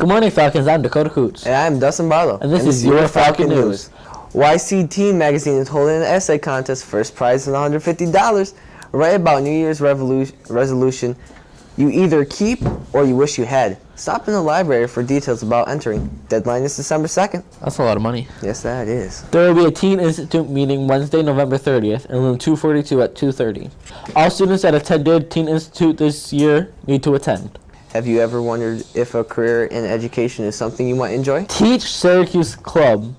Good morning, Falcons. I'm Dakota Coots. And I'm Dustin Barlow. And this is your Falcon News. YC Teen Magazine is holding an essay contest. First prize is $150. Write about New Year's resolution you either keep or you wish you had. Stop in the library for details about entering. Deadline is December 2nd. That's a lot of money. Yes, that is. There will be a Teen Institute meeting Wednesday, November 30th in room 242 at 2:30. All students that attended Teen Institute this year need to attend. Have you ever wondered if a career in education is something you might enjoy? Teach Syracuse Club.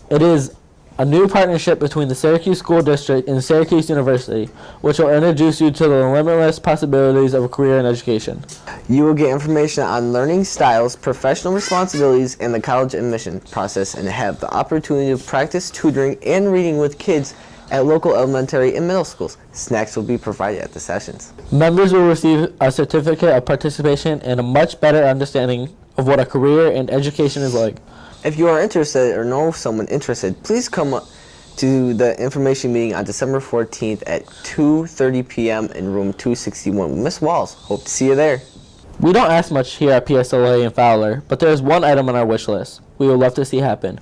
It is a new partnership between the Syracuse School District and Syracuse University, which will introduce you to the limitless possibilities of a career in education. You will get information on learning styles, professional responsibilities, and the college admission process, and have the opportunity to practice tutoring and reading with kids at local elementary and middle schools. Snacks will be provided at the sessions. Members will receive a certificate of participation and a much better understanding of what a career in education is like. If you are interested or know someone interested, please come to the information meeting on December 14th at 2:30 p.m. in room 261. Miss Walls, hope to see you there. We don't ask much here at PSLA and Fowler, but there is one item on our wish list we would love to see happen.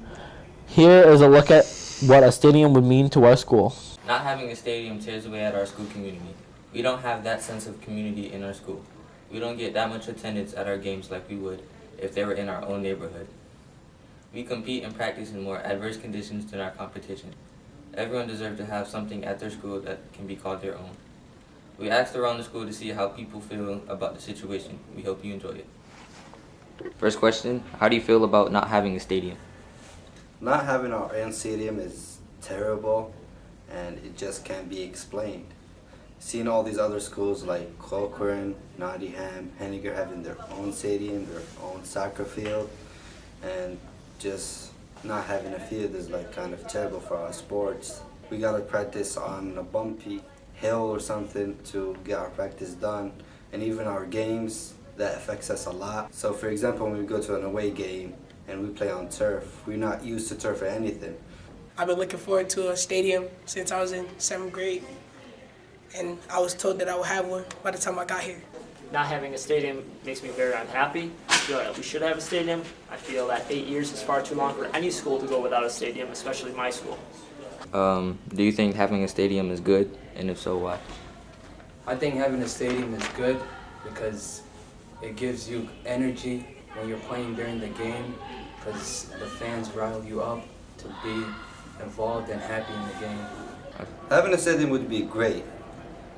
Here is a look at what a stadium would mean to our school. Not having a stadium tears away at our school community. We don't have that sense of community in our school. We don't get that much attendance at our games like we would if they were in our own neighborhood. We compete and practice in more adverse conditions than our competition. Everyone deserves to have something at their school that can be called their own. We asked around the school to see how people feel about the situation. We hope you enjoy it. First question, how do you feel about not having a stadium? Not having our own stadium is terrible, and it just can't be explained. Seeing all these other schools like Corcoran, Nottingham, Henniger having their own stadium, their own soccer field, and just not having a field is like kind of terrible for our sports. We gotta practice on a bumpy hill or something to get our practice done, and even our games, that affects us a lot. So for example, when we go to an away game and we play on turf, we're not used to turf or anything. I've been looking forward to a stadium since I was in 7th grade, and I was told that I would have one by the time I got here. Not having a stadium makes me very unhappy. I feel that we should have a stadium. I feel that 8 years is far too long for any school to go without a stadium, especially my school. Do you think having a stadium is good, and if so, why? I think having a stadium is good because it gives you energy when you're playing during the game, because the fans rile you up to be involved and happy in the game. Having a stadium would be great.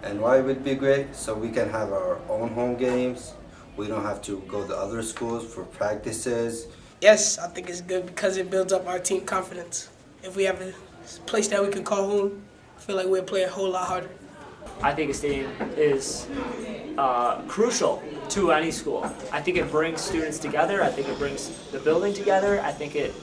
And why would it be great? So we can have our own home games. We don't have to go to other schools for practices. Yes, I think it's good because it builds up our team confidence. If we have a place that we can call home, I feel like we'll play a whole lot harder. I think a stadium is crucial to any school. I think it brings students together. I think it brings the building together. I think it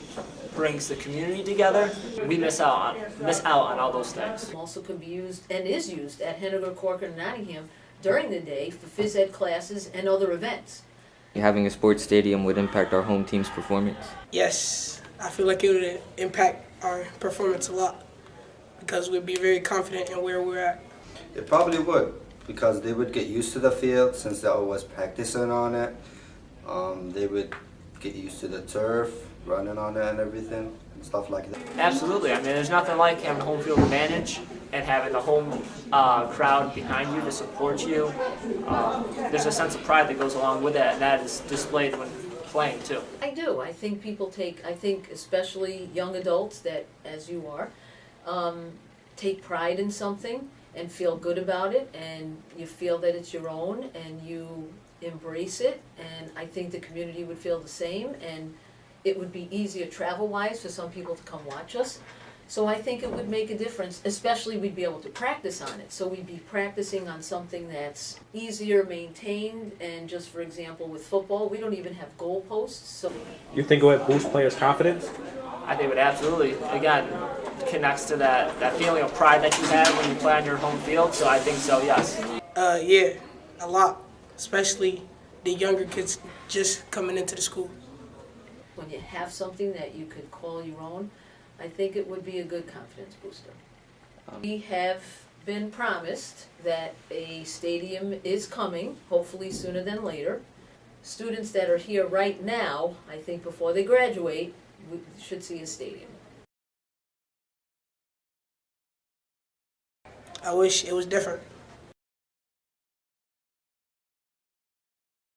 brings the community together. We miss out on all those things. Also could be used and is used at Henniger, Corcoran, and Nottingham during the day for phys ed classes and other events. Having a sports stadium would impact our home team's performance? Yes, I feel like it would impact our performance a lot because we'd be very confident in where we're at. It probably would, because they would get used to the field since they're always practicing on it. They would get used to the turf, running on it and everything, and stuff like that. Absolutely. I mean, there's nothing like having home field advantage and having the home crowd behind you to support you. There's a sense of pride that goes along with that, and that is displayed when playing too. I do. I think people I think especially young adults that, as you are, take pride in something and feel good about it, and you feel that it's your own, and you embrace it, and I think the community would feel the same, and it would be easier travel-wise for some people to come watch us. So I think it would make a difference, especially we'd be able to practice on it. So we'd be practicing on something that's easier maintained, and just for example with football, we don't even have goal posts. So you think it would boost players' confidence? I think it would absolutely, again, connects to that feeling of pride that you have when you play on your home field, so I think so, yes. Yeah, a lot, especially the younger kids just coming into the school. When you have something that you could call your own, I think it would be a good confidence booster. We have been promised that a stadium is coming, hopefully sooner than later. students that are here right now, I think before they graduate, we should see a stadium. I wish it was different.